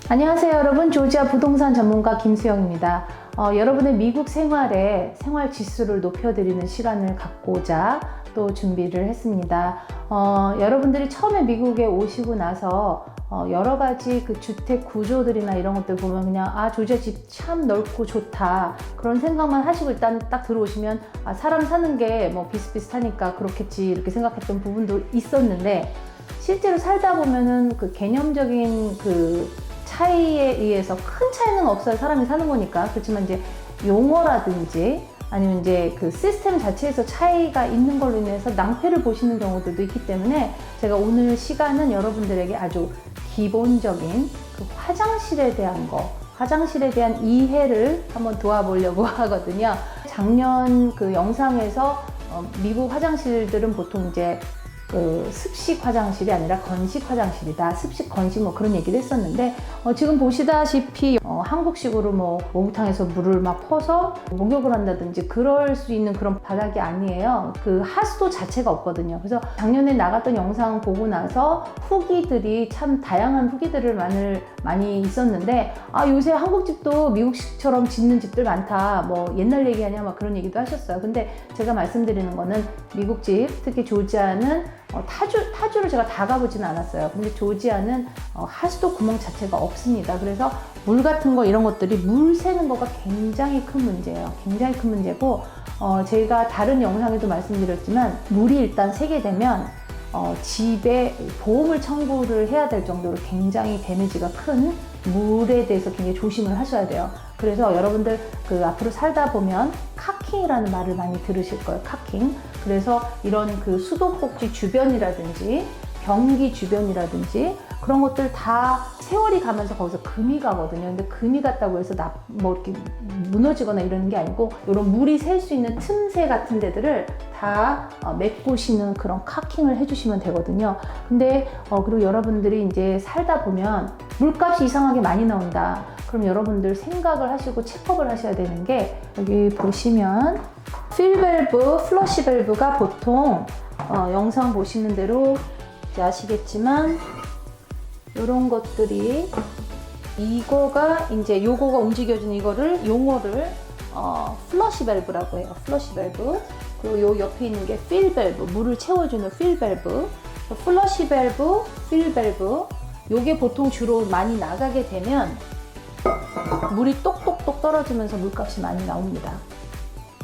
안녕하세요 여러분, 조지아 부동산 전문가 김수영입니다. 여러분의 미국 생활에 생활 지수를 높여드리는 시간을 갖고자 또 준비를 했습니다. 여러분들이 처음에 미국에 오시고 나서 여러 가지 그 주택 구조들이나 이런 것들 보면 그냥 조지아 집 참 넓고 좋다 그런 생각만 하시고 일단 딱 들어오시면 사람 사는 게 뭐 비슷비슷하니까 그렇겠지 이렇게 생각했던 부분도 있었는데, 실제로 살다 보면은 그 개념적인 그 차이에 의해서 큰 차이는 없어요. 사람이 사는 거니까. 그렇지만 이제 용어라든지 아니면 이제 그 시스템 자체에서 차이가 있는 걸로 인해서 낭패를 보시는 경우들도 있기 때문에 제가 오늘 시간은 여러분들에게 아주 기본적인 그 화장실에 대한 화장실에 대한 이해를 한번 도와보려고 하거든요. 작년 그 영상에서 미국 화장실들은 보통 이제 그 습식 화장실이 아니라 건식 화장실이다. 습식, 건식 뭐 그런 얘기를 했었는데, 지금 보시다시피 한국식으로 뭐 목욕탕에서 물을 막 퍼서 목욕을 한다든지 그럴 수 있는 그런 바닥이 아니에요. 그 하수도 자체가 없거든요. 그래서 작년에 나갔던 영상 보고 나서 후기들이 참 다양한 후기들을 많이 있었는데, 요새 한국집도 미국식처럼 짓는 집들 많다. 뭐 옛날 얘기 아니야? 막 그런 얘기도 하셨어요. 근데 제가 말씀드리는 거는 미국집, 특히 조지아는 타주를 제가 다 가보지는 않았어요. 근데 조지아는 하수도 구멍 자체가 없습니다. 그래서 물 같은 거 이런 것들이 물 새는 거가 굉장히 큰 문제예요. 굉장히 큰 문제고, 제가 다른 영상에도 말씀드렸지만 물이 일단 새게 되면 집에 보험을 청구를 해야 될 정도로 굉장히 데미지가 큰 물에 대해서 굉장히 조심을 하셔야 돼요. 그래서 여러분들 그 앞으로 살다 보면 카킹이라는 말을 많이 들으실 거예요. 카킹. 그래서 이런 그 수도꼭지 주변이라든지 변기 주변이라든지 그런 것들 다 세월이 가면서 거기서 금이 가거든요. 근데 금이 갔다고 해서 뭐 이렇게 무너지거나 이러는 게 아니고, 이런 물이 셀 수 있는 틈새 같은 데들을 다 메꾸시는 그런 카킹을 해주시면 되거든요. 근데 그리고 여러분들이 이제 살다 보면 물값이 이상하게 많이 나온다. 그럼 여러분들 생각을 하시고 체크업을 하셔야 되는 게, 여기 보시면 필밸브, 플러시 밸브가 보통 영상 보시는 대로 이제 아시겠지만 이런 것들이, 이거가 이제 요거가 움직여주는 이거를 용어를 플러시 밸브라고 해요. 플러시 밸브. 그리고 요 옆에 있는 게 필 밸브, 물을 채워주는 필 밸브. 플러시 밸브, 필 밸브. 요게 보통 주로 많이 나가게 되면 물이 똑똑똑 떨어지면서 물값이 많이 나옵니다.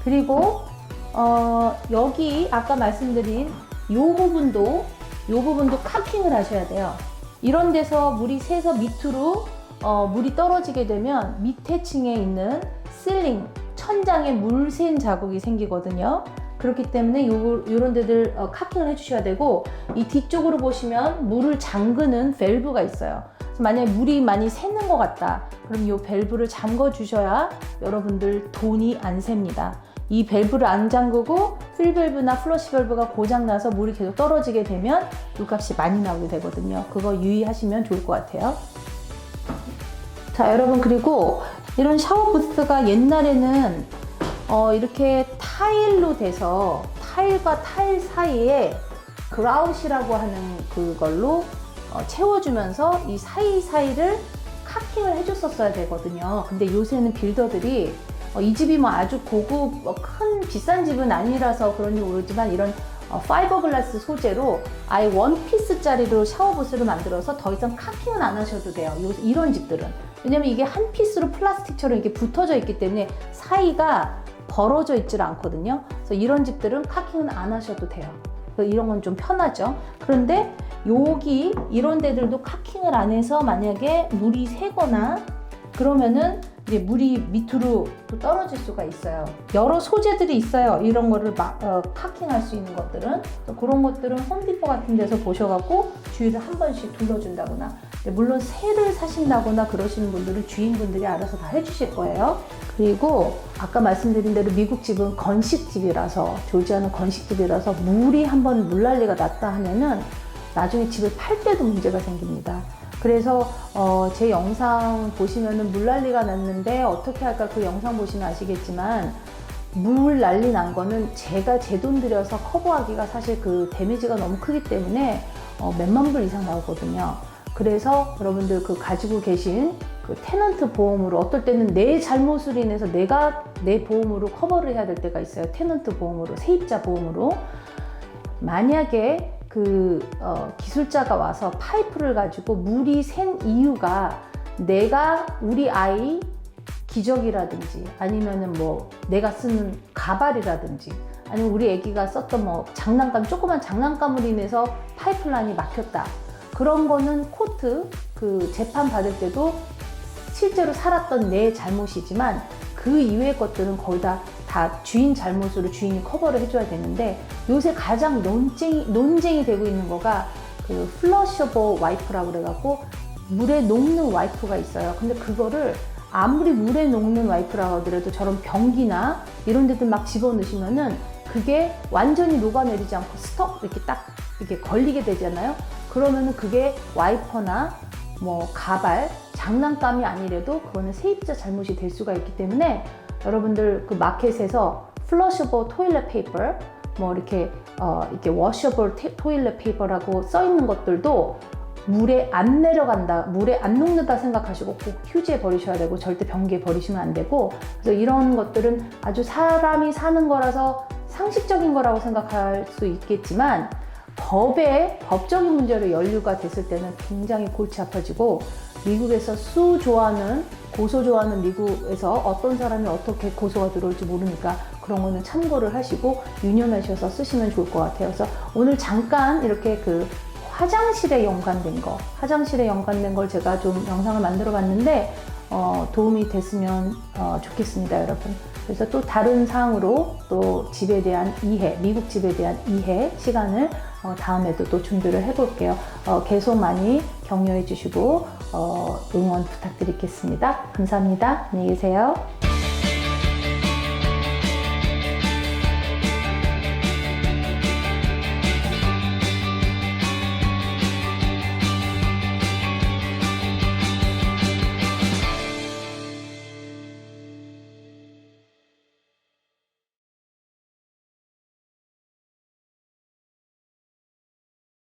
그리고 여기 아까 말씀드린 요 부분도 카킹을 하셔야 돼요. 이런 데서 물이 새서 밑으로 물이 떨어지게 되면 밑에 층에 있는 실링, 천장에 물 샌 자국이 생기거든요. 그렇기 때문에 요런 데들 카킹을 해주셔야 되고, 이 뒤쪽으로 보시면 물을 잠그는 밸브가 있어요. 그래서 만약에 물이 많이 새는 것 같다, 그럼 이 밸브를 잠궈 주셔야 여러분들 돈이 안 셉니다. 이 밸브를 안 잠그고 필밸브나 플러시 밸브가 고장나서 물이 계속 떨어지게 되면 물값이 많이 나오게 되거든요. 그거 유의하시면 좋을 것 같아요. 자, 여러분, 그리고 이런 샤워 부스가 옛날에는 이렇게 타일로 돼서 타일과 타일 사이에 그라웃이라고 하는 그걸로 채워주면서 이 사이사이를 카킹을 해줬었어야 되거든요. 근데 요새는 빌더들이 이 집이 뭐 아주 고급 큰 비싼 집은 아니라서 그런지 모르지만 이런 파이버글라스 소재로 아예 원피스짜리로 샤워부스를 만들어서 더 이상 카킹은 안 하셔도 돼요. 이런 집들은. 왜냐면 이게 한 피스로 플라스틱처럼 이렇게 붙어져 있기 때문에 사이가 벌어져 있질 않거든요. 그래서 이런 집들은 카킹은 안 하셔도 돼요. 이런 건 좀 편하죠. 그런데 여기 이런 데들도 카킹을 안 해서 만약에 물이 새거나 그러면은 이제 물이 밑으로 또 떨어질 수가 있어요. 여러 소재들이 있어요. 이런 거를 카킹할 수 있는 것들은. 그런 것들은 홈디포 같은 데서 보셔갖고 주위를 한 번씩 둘러준다거나, 물론 새를 사신다거나 그러시는 분들은 주인분들이 알아서 다 해주실 거예요. 그리고 아까 말씀드린 대로 미국 집은 건식집이라서, 조지아는 건식집이라서 물이 한번 물난리가 났다 하면은 나중에 집을 팔 때도 문제가 생깁니다. 그래서 제 영상 보시면은 물난리가 났는데 어떻게 할까, 그 영상 보시면 아시겠지만 물 난리 난 거는 제가 제 돈 들여서 커버하기가 사실 그 데미지가 너무 크기 때문에 몇만 불 이상 나오거든요. 그래서 여러분들 그 가지고 계신 그 테넌트 보험으로 어떨 때는 내 잘못으로 인해서 내가 내 보험으로 커버를 해야 될 때가 있어요. 테넌트 보험으로, 세입자 보험으로. 만약에 그 기술자가 와서 파이프를 가지고 물이 샌 이유가 내가 우리 아이 기저귀라든지 아니면은 뭐 내가 쓰는 가발이라든지 아니면 우리 애기가 썼던 뭐 장난감, 조그만 장난감으로 인해서 파이프라인이 막혔다. 그런 거는 코트 그 재판 받을 때도 실제로 살았던 내 잘못이지만 그 이외의 것들은 거의 다 주인 잘못으로 주인이 커버를 해줘야 되는데, 요새 가장 논쟁이 되고 있는 거가 그 플러셔블 와이프라고 그래갖고 물에 녹는 와이프가 있어요. 근데 그거를 아무리 물에 녹는 와이프라고 하더라도 저런 변기나 이런 데들 막 집어넣으시면은 그게 완전히 녹아내리지 않고 스톱 이렇게 딱 이렇게 걸리게 되잖아요. 그러면은 그게 와이퍼나 뭐 가발, 장난감이 아니래도 그거는 세입자 잘못이 될 수가 있기 때문에 여러분들 그 마켓에서 플러셔블 토일렛 페이퍼, 뭐 이렇게 워셔블 토일렛 페이퍼라고 써 있는 것들도 물에 안 내려간다, 물에 안 녹는다 생각하시고 꼭 휴지에 버리셔야 되고 절대 변기에 버리시면 안 되고, 그래서 이런 것들은 아주 사람이 사는 거라서 상식적인 거라고 생각할 수 있겠지만 법적인 문제로 연루가 됐을 때는 굉장히 골치 아파지고, 미국에서 고소 좋아하는 미국에서 어떤 사람이 어떻게 고소가 들어올지 모르니까 그런 거는 참고를 하시고 유념하셔서 쓰시면 좋을 것 같아요. 그래서 오늘 잠깐 이렇게 그 화장실에 연관된 걸 제가 좀 영상을 만들어 봤는데 도움이 됐으면 좋겠습니다, 여러분. 그래서 또 다른 사항으로 또 집에 대한 이해, 미국 집에 대한 이해 시간을 다음에도 또 준비를 해볼게요. 계속 많이 격려해 주시고 응원 부탁드리겠습니다. 감사합니다. 안녕히 계세요.